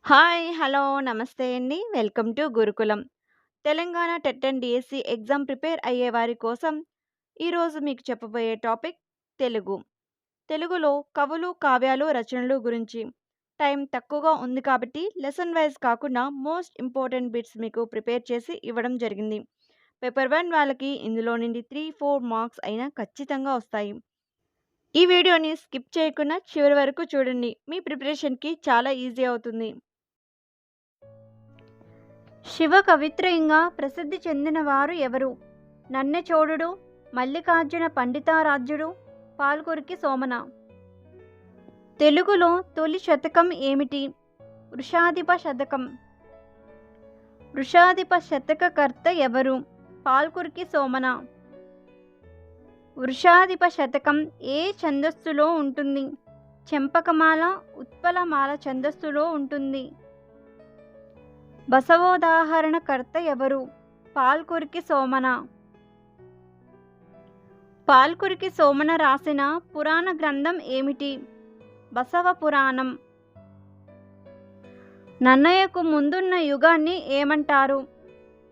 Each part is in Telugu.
హాయ్! హలో! నమస్తే అండి. Welcome to Gurukulam. Telangana TET and DSC exam prepare అయ్యే వారి కోసం ఈరోజు మీకు చెప్పబోయే టాపిక్ తెలుగు. తెలుగులో కవులు, కావ్యాలు, రచనలు గురించి. టైం తక్కువగా ఉంది కాబట్టి లెసన్ వైస్ కాకుండా మోస్ట్ ఇంపార్టెంట్ బిట్స్ మీకు ప్రిపేర్ చేసి ఇవ్వడం జరిగింది. పేపర్ 1 వాళ్ళకి ఇందులో నుండి 3, 4 మార్క్స్ అయినా ఖచ్చితంగా వస్తాయి. ఈ వీడియోని స్కిప్ చేయకుండా చివరి వరకు చూడండి. మీ ప్రిపరేషన్‌కి చాలా ఈజీ అవుతుంది. శివ కవిత్రయంగా ప్రసిద్ధి చెందినవారు ఎవరు? నన్నెచోడుడు, మల్లికార్జున పండితారాధ్యుడు, పాల్కురికి సోమన. తెలుగులో తొలి శతకం ఏమిటి? వృషాధిప శతకం. వృషాధిప శతకకర్త ఎవరు? పాల్కురికి సోమన. వృషాధిప శతకం ఏ ఛందస్సులో ఉంటుంది? చెంపకమాల, ఉత్పలమాల ఛందస్సులో ఉంటుంది. బసవోదాహరణకర్త ఎవరు? పాల్కురికి సోమన. పాల్కురికి సోమన రాసిన పురాణ గ్రంథం ఏమిటి? బసవ పురాణం. నన్నయకు ముందున్న యుగాన్ని ఏమంటారు?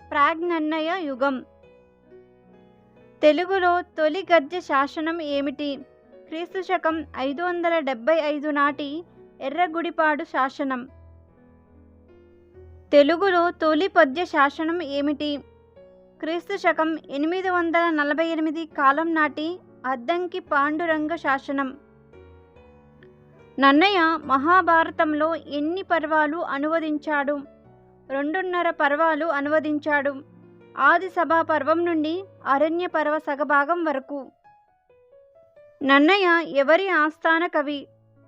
ప్రాగ్నన్నయ యుగం. తెలుగులో తొలి గద్య శాసనం ఏమిటి? క్రీస్తు శకం 575 నాటి ఎర్రగుడిపాడు శాసనం. తెలుగులో తొలి పద్య శాసనం ఏమిటి? క్రీస్తు శకం 848 కాలం నాటి అద్దంకి పాండురంగ శాసనం. నన్నయ మహాభారతంలో ఎన్ని పర్వాలు అనువదించాడు? 2.5 పర్వాలు అనువదించాడు. ఆది సభా పర్వం నుండి అరణ్య పర్వ సగభాగం వరకు. నన్నయ ఎవరి ఆస్థాన కవి?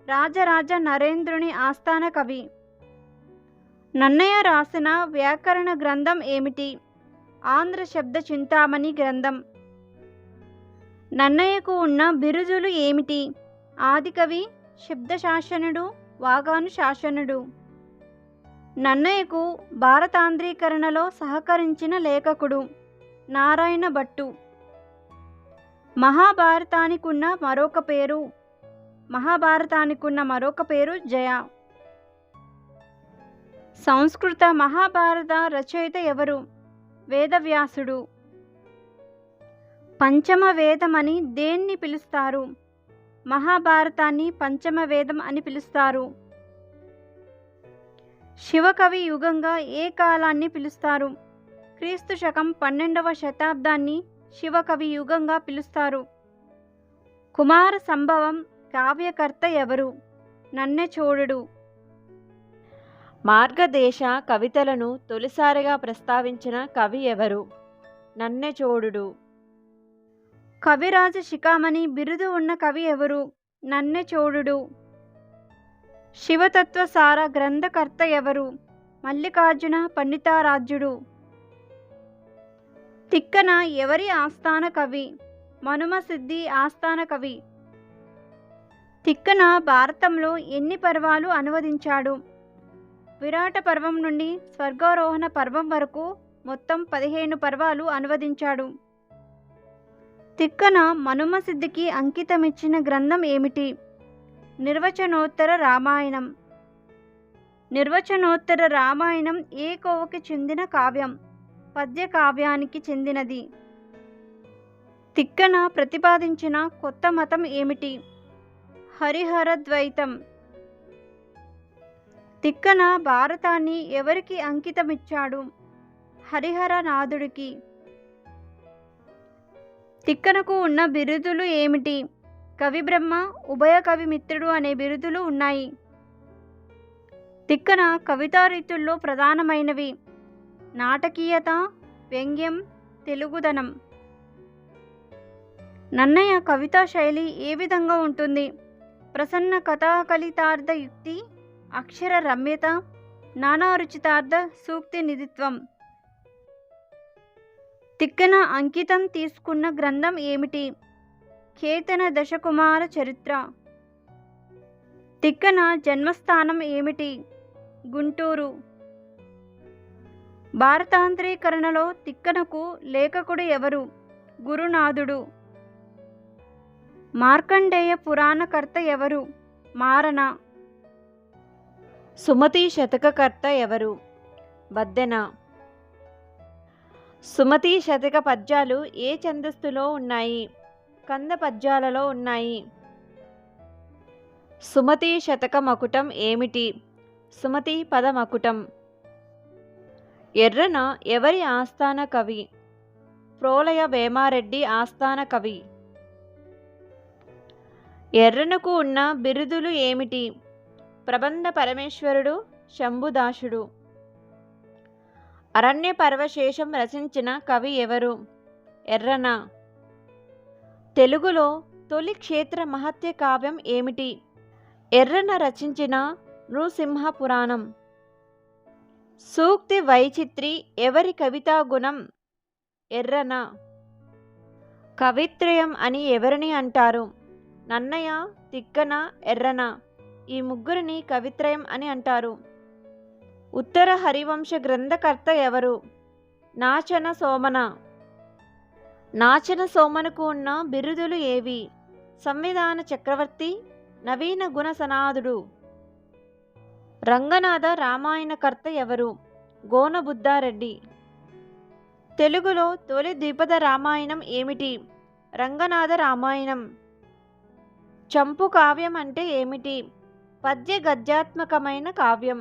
రాజరాజ నరేంద్రుని ఆస్థాన కవి. నన్నయ రాసిన వ్యాకరణ గ్రంథం ఏమిటి? ఆంధ్ర శబ్ద చింతామణి గ్రంథం. నన్నయకు ఉన్న బిరుదులు ఏమిటి? ఆదికవి, శబ్దశాసనుడు, వాగాను శాసనుడు. నన్నయకు భారతాంధ్రీకరణలో సహకరించిన లేఖకుడు నారాయణ భట్టు. మహాభారతానికున్న మరొక పేరు జయ. సంస్కృత మహాభారత రచయిత ఎవరు? వేదవ్యాసుడు. పంచమ వేదమని దేన్ని పిలుస్తారు? మహాభారతాన్ని పంచమ వేదం అని పిలుస్తారు. శివకవి యుగంగా ఏ కాలాన్ని పిలుస్తారు? క్రీస్తు శకం 12వ శతాబ్దాన్ని శివకవి యుగంగా పిలుస్తారు. కుమార సంభవం కావ్యకర్త ఎవరు? నన్నెచోడుడు. మార్గదేశ కవితలను తొలిసారిగా ప్రస్తావించిన కవి ఎవరు? నన్నెచోడుడు. కవిరాజ శిఖామణి బిరుదు ఉన్న కవి ఎవరు? నన్నెచోడుడు. శివతత్వసార గ్రంథకర్త ఎవరు? మల్లికార్జున పండితారాధ్యుడు. తిక్కన ఎవరి ఆస్థాన కవి? మనుమసిద్ధి ఆస్థాన కవి. తిక్కన భారతంలో ఎన్ని పర్వాలు అనువదించాడు? విరాట పర్వం నుండి స్వర్గారోహణ పర్వం వరకు మొత్తం 15 పర్వాలు అనువదించాడు. తిక్కన మనుమసిద్ధికి అంకితమిచ్చిన గ్రంథం ఏమిటి? నిర్వచనోత్తర రామాయణం. నిర్వచనోత్తర రామాయణం ఏ కోవకి చెందిన కావ్యం? పద్య కావ్యానికి చెందినది. తిక్కన ప్రతిపాదించిన కొత్త మతం ఏమిటి? హరిహరద్వైతం. తిక్కన భారతాన్ని ఎవరికి అంకితమిచ్చాడు? హరిహరనాథుడికి. తిక్కనకు ఉన్న బిరుదులు ఏమిటి? కవిబ్రహ్మ, ఉభయ కవి మిత్రుడు అనే బిరుదులు ఉన్నాయి. తిక్కన కవితా రీతుల్లో ప్రధానమైనవి నాటకీయత, వ్యంగ్యం, తెలుగుదనం. నన్నయ కవితా శైలి ఏ విధంగా ఉంటుంది? ప్రసన్న కథాకలితార్థ యుక్తి, అక్షర రమ్యత, నానారుచితార్థ సూక్తి నిధిత్వం. తిక్కన అంకితం తీసుకున్న గ్రంథం ఏమిటి? కేతన దశకుమార చరిత్ర. తిక్కన జన్మస్థానం ఏమిటి? గుంటూరు. భారతాంధ్రీకరణలో తిక్కనకు లేఖకుడు ఎవరు? గురునాథుడు. మార్కండేయ పురాణకర్త ఎవరు? మారణ. సుమతి శతకకర్త ఎవరు? బద్దెన. సుమతి శతక పద్యాలు ఏ ఛందస్సులో ఉన్నాయి? కంద పద్యాలలో ఉన్నాయి. సుమతి శతక మకుటం ఏమిటి? సుమతి పద మకుటం. ఎర్రన ఎవరి ఆస్థాన కవి? ప్రోలయ వేమారెడ్డి ఆస్థాన కవి. ఎర్రనకు ఉన్న బిరుదులు ఏమిటి? ప్రబంధ పరమేశ్వరుడు, శంభుదాసుడు. అరణ్య పర్వశేషం రచించిన కవి ఎవరు? ఎర్రన. తెలుగులో తొలి క్షేత్ర మహత్య కావ్యం ఏమిటి? ఎర్రన రచించిన నృసింహ పురాణం. సూక్తి వైచిత్రి ఎవరి కవితా గుణం? ఎర్రన. కవిత్రయం అని ఎవరిని అంటారు? నన్నయ, తిక్కన, ఎర్రన. ఈ ముగ్గురిని కవిత్రయం అని అంటారు. ఉత్తర హరివంశ గ్రంథకర్త ఎవరు? నాచన సోమన. నాచన సోమనకు ఉన్న బిరుదులు ఏవి? సంవిధాన చక్రవర్తి, నవీన గుణ సనాదుడు. రంగనాథ రామాయణకర్త ఎవరు? గోన బుద్ధారెడ్డి. తెలుగులో తొలి ద్విపద రామాయణం ఏమిటి? రంగనాథ రామాయణం. చంపు కావ్యం అంటే ఏమిటి? పద్య గద్యాత్మకమైన కావ్యం.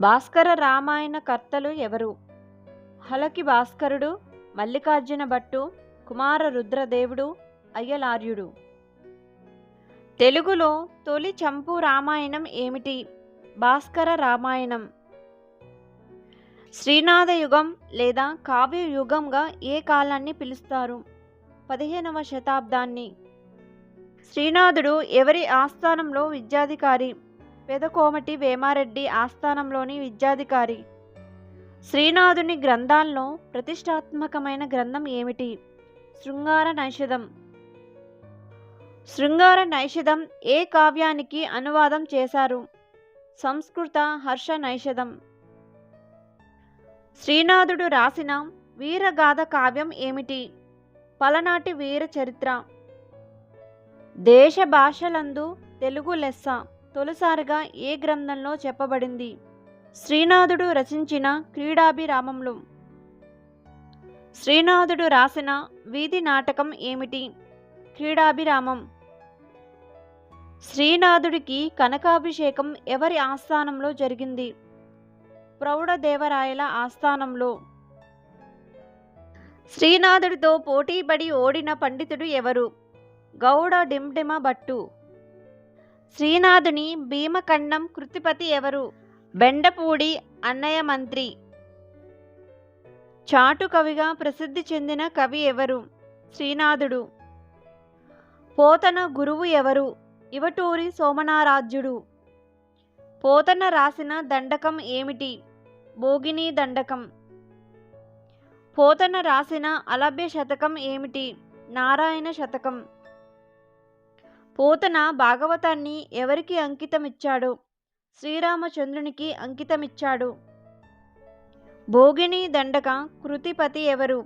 భాస్కర రామాయణ కర్తలు ఎవరు? హలకి భాస్కరుడు, మల్లికార్జున భట్టు, కుమార రుద్రదేవుడు, అయ్యలార్యుడు. తెలుగులో తొలి చంపు రామాయణం ఏమిటి? భాస్కర రామాయణం. శ్రీనాథ యుగం లేదా కావ్య యుగంగా ఏ కాలాన్ని పిలుస్తారు? 15వ శతాబ్దాన్ని. శ్రీనాథుడు ఎవరి ఆస్థానంలో విద్యాధికారి? పెదకోమటి వేమారెడ్డి ఆస్థానంలోని విద్యాధికారి. శ్రీనాథుని గ్రంథాల్లో ప్రతిష్టాత్మకమైన గ్రంథం ఏమిటి? శృంగార నైషధం. శృంగార నైషధం ఏ కావ్యానికి అనువాదం చేశారు? సంస్కృత హర్ష నైషధం. శ్రీనాథుడు రాసిన వీరగాథ కావ్యం ఏమిటి? పలనాటి వీర చరిత్ర. దేశ భాషలందు తెలుగు లెస్స తొలిసారిగా ఏ గ్రంథంలో చెప్పబడింది? శ్రీనాథుడు రచించిన క్రీడాభిరామంలో. శ్రీనాథుడు రాసిన వీధి నాటకం ఏమిటి? క్రీడాభిరామం. శ్రీనాథుడికి కనకాభిషేకం ఎవరి ఆస్థానంలో జరిగింది? ప్రౌఢదేవరాయల ఆస్థానంలో. శ్రీనాథుడితో పోటీపడి ఓడిన పండితుడు ఎవరు? గౌడ డిండిమ భట్టు. శ్రీనాథుని భీమఖండం కృతిపతి ఎవరు? బెండపూడి అన్నయ్య మంత్రి. చాటు కవిగా ప్రసిద్ధి చెందిన కవి ఎవరు? శ్రీనాథుడు. పోతన గురువు ఎవరు? ఇవటూరి సోమనారాధ్యుడు. పోతన రాసిన దండకం ఏమిటి? భోగిని దండకం. పోతన రాసిన అలభ్య శతకం ఏమిటి? నారాయణ శతకం. పోతన భాగవతాన్ని ఎవరికి అంకితమిచ్చాడు? శ్రీరామచంద్రునికి అంకితమిచ్చాడు. భోగిని దండక కృతిపతి ఎవరు?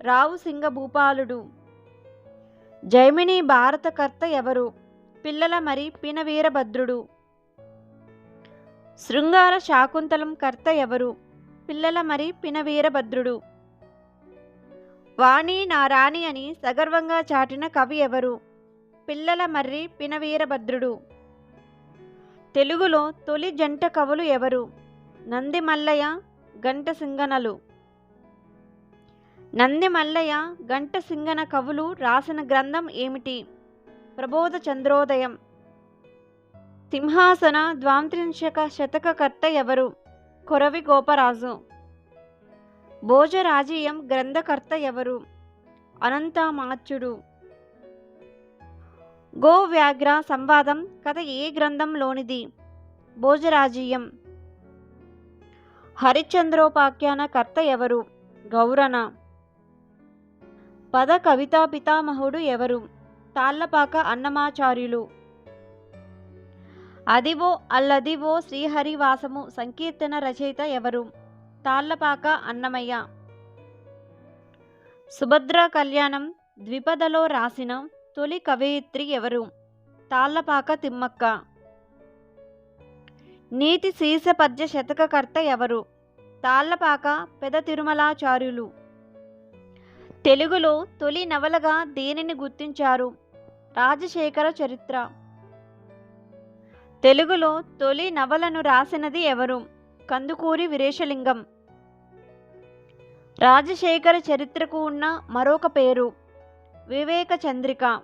రావు సింగభూపాలుడు. జైమిని భారతకర్త ఎవరు? పిల్లల మరి పినవీరభద్రుడు. శృంగార శాకుంతలం కర్త ఎవరు? పిల్లల మరి పినవీరభద్రుడు. వాణి నా రాణి అని సగర్వంగా చాటిన కవి ఎవరు? పిల్లల మర్రి పినవీరభద్రుడు. తెలుగులో తొలి జంట కవులు ఎవరు? నంది మల్లయ్య, గంట సింగనలు. నంది మల్లయ్య, గంట సింగన కవులు రాసిన గ్రంథం ఏమిటి? ప్రబోధ చంద్రోదయం. సింహాసన ద్వాంత్రింశక శతకకర్త ఎవరు? కొరవి గోపరాజు. భోజరాజీయం గ్రంథకర్త ఎవరు? అనంతమాచ్యుడు. గో వ్యాఘ్ర సంవాదం కథ ఏ గ్రంథంలోనిది? భోజరాజీయం. హరిశ్చంద్రోపాఖ్యాన కర్త ఎవరు? గౌరన. పద కవితా పితామహుడు ఎవరు? తాళ్లపాక అన్నమాచార్యులు. అదివో అల్లదివో శ్రీహరివాసము సంకీర్తన రచయిత ఎవరు? తాళ్లపాక అన్నమయ్య. సుభద్ర కళ్యాణం ద్విపదలో రాసిన తొలి కవయిత్రి ఎవరు? తాళ్లపాక తిమ్మక్క. నీతి శీర్ష పద్య శతకకర్త ఎవరు? తాళ్లపాక పెద తిరుమలాచార్యులు. తెలుగులో తొలి నవలగా దేనిని గుర్తించారు? రాజశేఖర చరిత్ర. తెలుగులో తొలి నవలను రాసినది ఎవరు? కందుకూరి వీరేశలింగం. రాజశేఖర చరిత్రకు ఉన్న మరొక పేరు వివేక చంద్రిక.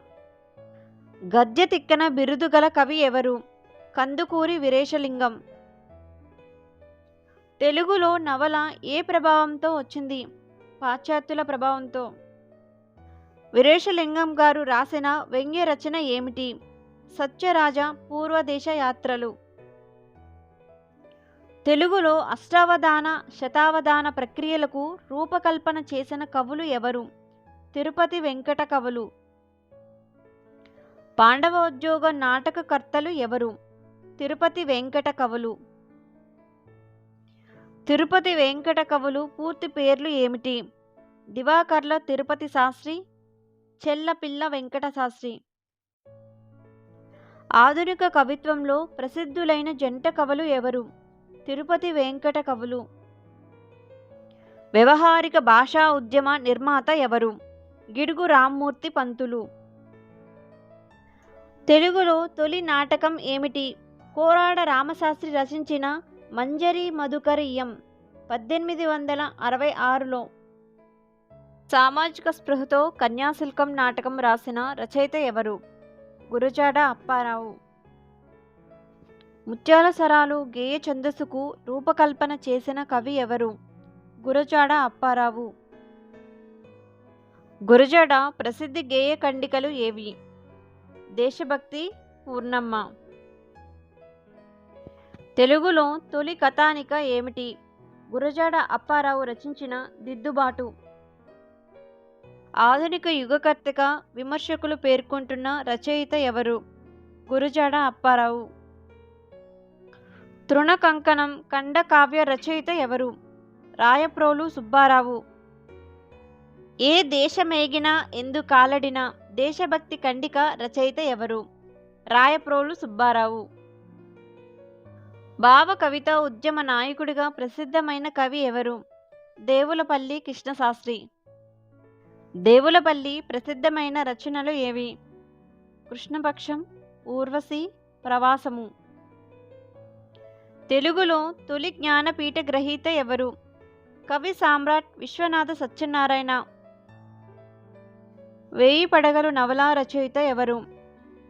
గద్య తిక్కన బిరుదు గల కవి ఎవరు? కందుకూరి వీరేశలింగం. తెలుగులో నవల ఏ ప్రభావంతో వచ్చింది? పాశ్చాత్యుల ప్రభావంతో. వీరేశలింగం గారు రాసిన వ్యంగ్య రచన ఏమిటి? సత్యరాజ పూర్వదేశ యాత్రలు. తెలుగులో అష్టావధాన శతావధాన ప్రక్రియలకు రూపకల్పన చేసిన కవులు ఎవరు? తిరుపతి వెంకట కవులు. పాండవోద్యోగ నాటకకర్తలు ఎవరు? తిరుపతి వెంకట కవులు. తిరుపతి వెంకట కవులు పూర్తి పేర్లు ఏమిటి? దివాకర్ల తిరుపతి శాస్త్రి, చెల్లపిల్ల వెంకట శాస్త్రి. ఆధునిక కవిత్వంలో ప్రసిద్ధులైన జంట కవులు ఎవరు? తిరుపతి వెంకట కవులు. వ్యవహారిక భాషా ఉద్యమ నిర్మాత ఎవరు? గిడుగు రామ్మూర్తి పంతులు. తెలుగులో తొలి నాటకం ఏమిటి? కోరాడ రామశాస్త్రి రచించిన మంజరి మధుకరీయం 1866లో. సామాజిక స్పృహతో కన్యాశుల్కం నాటకం రాసిన రచయిత ఎవరు? గురజాడ అప్పారావు. ముత్యాల సరాలు గేయ ఛందస్సుకు రూపకల్పన చేసిన కవి ఎవరు? గురజాడ అప్పారావు. గురజాడ ప్రసిద్ధి గేయ ఖండికలు ఏవి? దేశభక్తి, పూర్ణమ్మ. తెలుగులో తొలి కథానిక ఏమిటి? గురజాడ అప్పారావు రచించిన దిద్దుబాటు. ఆధునిక యుగకర్తగా విమర్శకులు పేర్కొంటున్న రచయిత ఎవరు? గురజాడ అప్పారావు. తృణ కంకణం ఖండకావ్య రచయిత ఎవరు? రాయప్రోలు సుబ్బారావు. ఏ దేశమేగినా ఎందు కాలడిన దేశభక్తి ఖండిక రచయిత ఎవరు? రాయప్రోలు సుబ్బారావు. భావ కవిత ఉద్యమ నాయకుడిగా ప్రసిద్ధమైన కవి ఎవరు? దేవులపల్లి కృష్ణశాస్త్రి. దేవులపల్లి ప్రసిద్ధమైన రచనలు ఏవి? కృష్ణపక్షం, ఊర్వశి, ప్రవాసము. తెలుగులో తొలి జ్ఞానపీఠ గ్రహీత ఎవరు? కవి సామ్రాట్ విశ్వనాథ సత్యనారాయణ. వేయి పడగలు నవల రచయిత ఎవరు?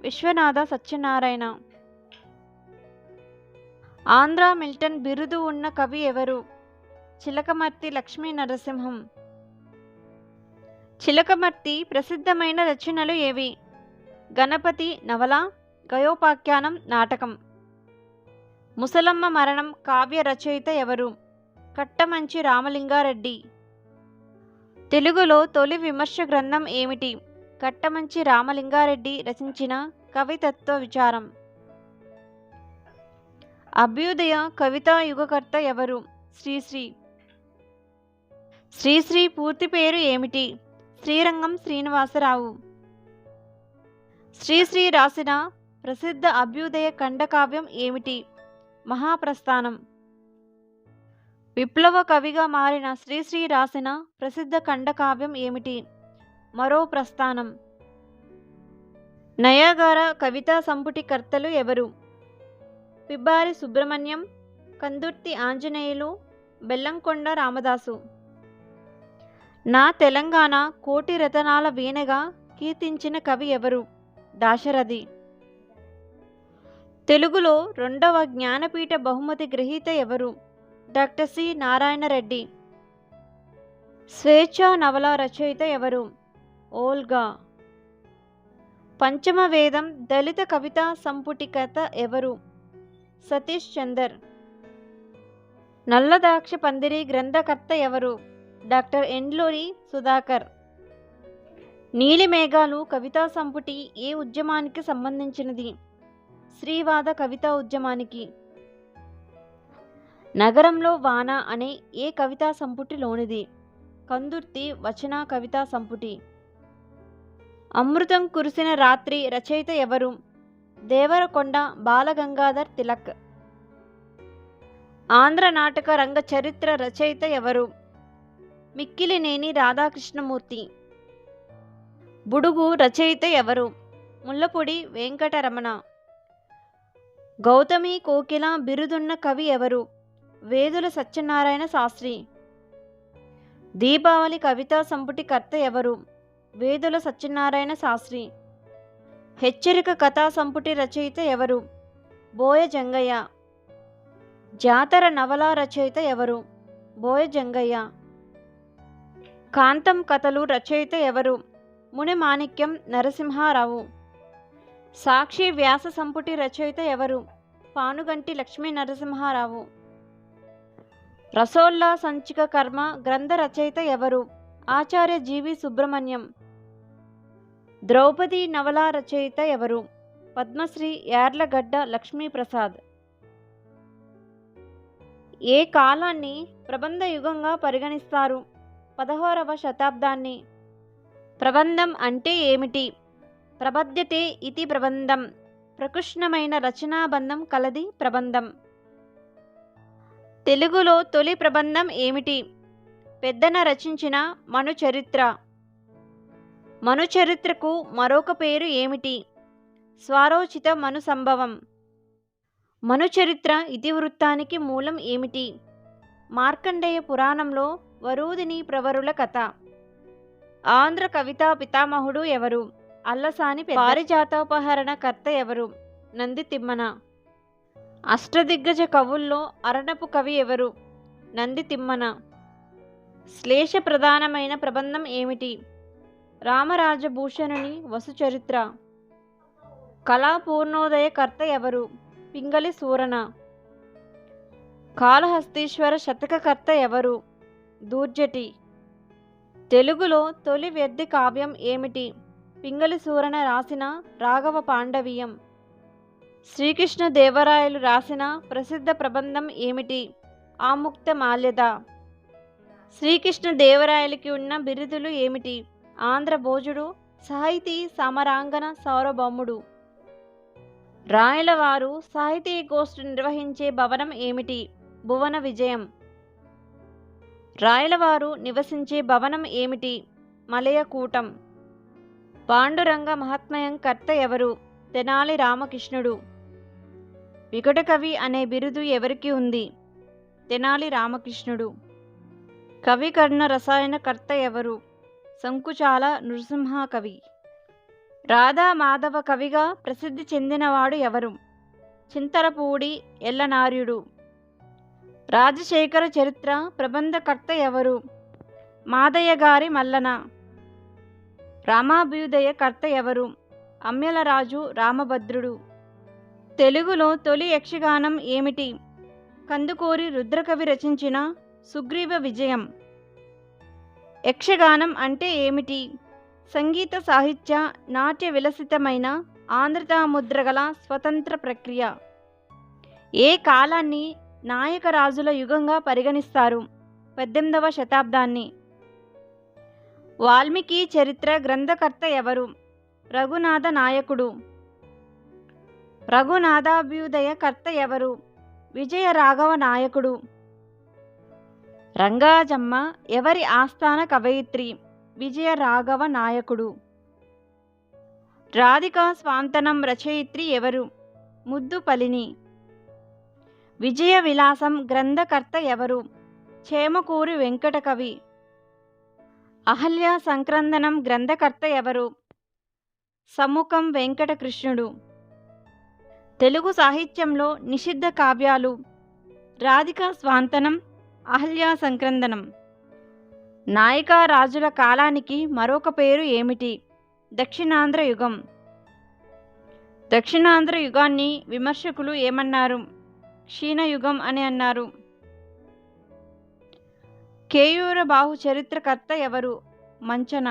విశ్వనాథ సత్యనారాయణ. ఆంధ్ర మిల్టన్ బిరుదు ఉన్న కవి ఎవరు? చిలకమర్తి లక్ష్మీ నరసింహం. చిలకమర్తి ప్రసిద్ధమైన రచనలు ఏవి? గణపతి నవల, గయోపాఖ్యానం నాటకం. ముసలమ్మ మరణం కావ్య రచయిత ఎవరు? కట్టమంచి రామలింగారెడ్డి. తెలుగులో తొలి విమర్శ గ్రంథం ఏమిటి? కట్టమంచి రామలింగారెడ్డి రచించిన కవితత్వ విచారం. అభ్యుదయ కవితా యుగకర్త ఎవరు? శ్రీశ్రీ. శ్రీశ్రీ పూర్తి పేరు ఏమిటి? శ్రీరంగం శ్రీనివాసరావు. శ్రీశ్రీ రాసిన ప్రసిద్ధ అభ్యుదయ ఖండకావ్యం ఏమిటి? మహాప్రస్థానం. విప్లవ కవిగా మారిన శ్రీశ్రీ రాసిన ప్రసిద్ధ ఖండకావ్యం ఏమిటి? మరో ప్రస్థానం. నయాగార కవితా సంపుటి కర్తలు ఎవరు? పిబ్బారి సుబ్రహ్మణ్యం, కందుర్తి ఆంజనేయులు, బెల్లంకొండ రామదాసు. నా తెలంగాణ కోటి రతనాల వీణగా కీర్తించిన కవి ఎవరు? దాశరథి. తెలుగులో రెండవ జ్ఞానపీఠ బహుమతి గ్రహీత ఎవరు? Doctor C Narayana Reddy. స్వేచ్ఛ నవల రచయిత ఎవరు? ఓల్గా. పంచమ వేదం దళిత కవితా సంపుటికత ఎవరు? సతీష్ చందర్. నల్లదాక్ష పందిరి గ్రంథకర్త ఎవరు? డాక్టర్ ఎండ్లూరి సుధాకర్. నీలి మేఘాలు కవితా సంపుటి ఏ ఉద్యమానికి సంబంధించినది? శ్రీవాద కవితా ఉద్యమానికి. నగరంలో వాన అనే ఏ కవితా సంపుటిలోనిది? కందుర్తి వచన కవితా సంపుటి. అమృతం కురిసిన రాత్రి రచయిత ఎవరు? దేవరకొండ బాలగంగాధర్ తిలక్. ఆంధ్ర నాటక రంగ చరిత్ర రచయిత ఎవరు? మిక్కిలినేని రాధాకృష్ణమూర్తి. బుడుగు రచయిత ఎవరు? ముల్లపూడి వెంకటరమణ. గౌతమి కోకిల బిరుదున్న కవి ఎవరు? వేదుల సత్యనారాయణ శాస్త్రి. దీపావళి కవితా సంపుటి కర్త ఎవరు? వేదుల సత్యనారాయణ శాస్త్రి. హెచ్చరిక కథా సంపుటి రచయిత ఎవరు? బోయ జంగయ్య. జాతర నవలా రచయిత ఎవరు? బోయ జంగయ్య. కాంతం కథలు రచయిత ఎవరు? ముని మాణిక్యం నరసింహారావు. సాక్షి వ్యాస సంపుటి రచయిత ఎవరు? పానుగంటి లక్ష్మీ నరసింహారావు. రసోల్లా సంచిక కర్మ గ్రంథ రచయిత ఎవరు? ఆచార్య జీవి సుబ్రహ్మణ్యం. ద్రౌపది నవలా రచయిత ఎవరు? పద్మశ్రీ యార్లగడ్డ లక్ష్మీప్రసాద్. ఏ కాలాన్ని ప్రబంధ యుగంగా పరిగణిస్తారు? 16వ శతాబ్దాన్ని. ప్రబంధం అంటే ఏమిటి? ప్రబధ్యతే ఇతి ప్రబంధం. ప్రకృష్ణమైన రచనాబంధం కలది ప్రబంధం. తెలుగులో తొలి ప్రబంధం ఏమిటి? పెద్దన రచించిన మనుచరిత్ర. మనుచరిత్రకు మరొక పేరు ఏమిటి? స్వారోచిత మనుసంభవం. మనుచరిత్ర ఇతివృత్తానికి మూలం ఏమిటి? మార్కండేయ పురాణంలో వరూధిని ప్రవరుల కథ. ఆంధ్ర కవితా పితామహుడు ఎవరు? అల్లసాని పెద్ద. పారిజాతోపహరణ కర్త ఎవరు? నంది తిమ్మన. అష్టదిగ్గజ కవుల్లో అరణపు కవి ఎవరు? నంది తిమ్మన. శ్లేష ప్రధానమైన ప్రబంధం ఏమిటి? రామరాజభూషణుని వసుచరిత్ర. కళాపూర్ణోదయ కర్త ఎవరు? పింగళి సూరన. కాళహస్తీశ్వర శతకకర్త ఎవరు? దూర్జటి. తెలుగులో తొలి వ్యర్థి కావ్యం ఏమిటి? పింగళి సూరన రాసిన రాఘవ పాండవీయం. శ్రీకృష్ణదేవరాయలు రాసిన ప్రసిద్ధ ప్రబంధం ఏమిటి? ఆముక్త మాల్యద. శ్రీకృష్ణదేవరాయలకి ఉన్న బిరుదులు ఏమిటి? ఆంధ్ర భోజుడు, సాహితీ సమరాంగణ సార్వభౌముడు. రాయలవారు సాహితీ గోష్ఠి నిర్వహించే భవనం ఏమిటి? భువన విజయం. రాయలవారు నివసించే భవనం ఏమిటి? మలయకూటం. పాండురంగ మహాత్మ్యం కర్త ఎవరు? తెనాలి రామకృష్ణుడు. వికటకవి అనే బిరుదు ఎవరికి ఉంది? తెనాలి రామకృష్ణుడు. కవికర్ణ రసాయన కర్త ఎవరు? సంకుచాల నృసింహ కవి. రాధా మాధవ కవిగా ప్రసిద్ధి చెందినవాడు ఎవరు? చింతలపూడి ఎల్లనార్యుడు. రాజశేఖర చరిత్ర ప్రబంధకర్త ఎవరు? మాదయ్య గారి మల్లన. రామాభ్యుదయ కర్త ఎవరు? అమ్యలరాజు రామభద్రుడు. తెలుగులో తొలి యక్షగానం ఏమిటి? కందుకూరి రుద్రకవి రచించిన సుగ్రీవ విజయం. యక్షగానం అంటే ఏమిటి? సంగీత సాహిత్య నాట్య విలసితమైన ఆంధ్రతాముద్రగల స్వతంత్ర ప్రక్రియ. ఏ కాలాన్ని నాయకరాజుల యుగంగా పరిగణిస్తారు? 18వ శతాబ్దాన్ని. వాల్మీకి చరిత్ర గ్రంథకర్త ఎవరు? రఘునాథ నాయకుడు. రఘునాథాభ్యుదయ కర్త ఎవరు? విజయ రాఘవ నాయకుడు. రంగాజమ్మ ఎవరి ఆస్థాన కవయిత్రి? విజయ రాఘవ నాయకుడు. రాధికా స్వాంతనం రచయిత్రి ఎవరు? ముద్దుపలిని. విజయ విలాసం గ్రంథకర్త ఎవరు? చేమకూరి వెంకటకవి. అహల్య సంక్రందనం గ్రంథకర్త ఎవరు? సముఖం వెంకటకృష్ణుడు. తెలుగు సాహిత్యంలో నిషిద్ధ కావ్యాలు. రాధికా స్వాంతనం, అహల్య సంక్రందనం. నాయికా రాజుల కాలానికి మరొక పేరు ఏమిటి? దక్షిణాంధ్ర యుగం. దక్షిణాంధ్ర యుగాన్ని విమర్శకులు ఏమన్నారు? క్షీణయుగం అని అన్నారు. కేయూర బాహు చరిత్రకర్త ఎవరు? మంచన.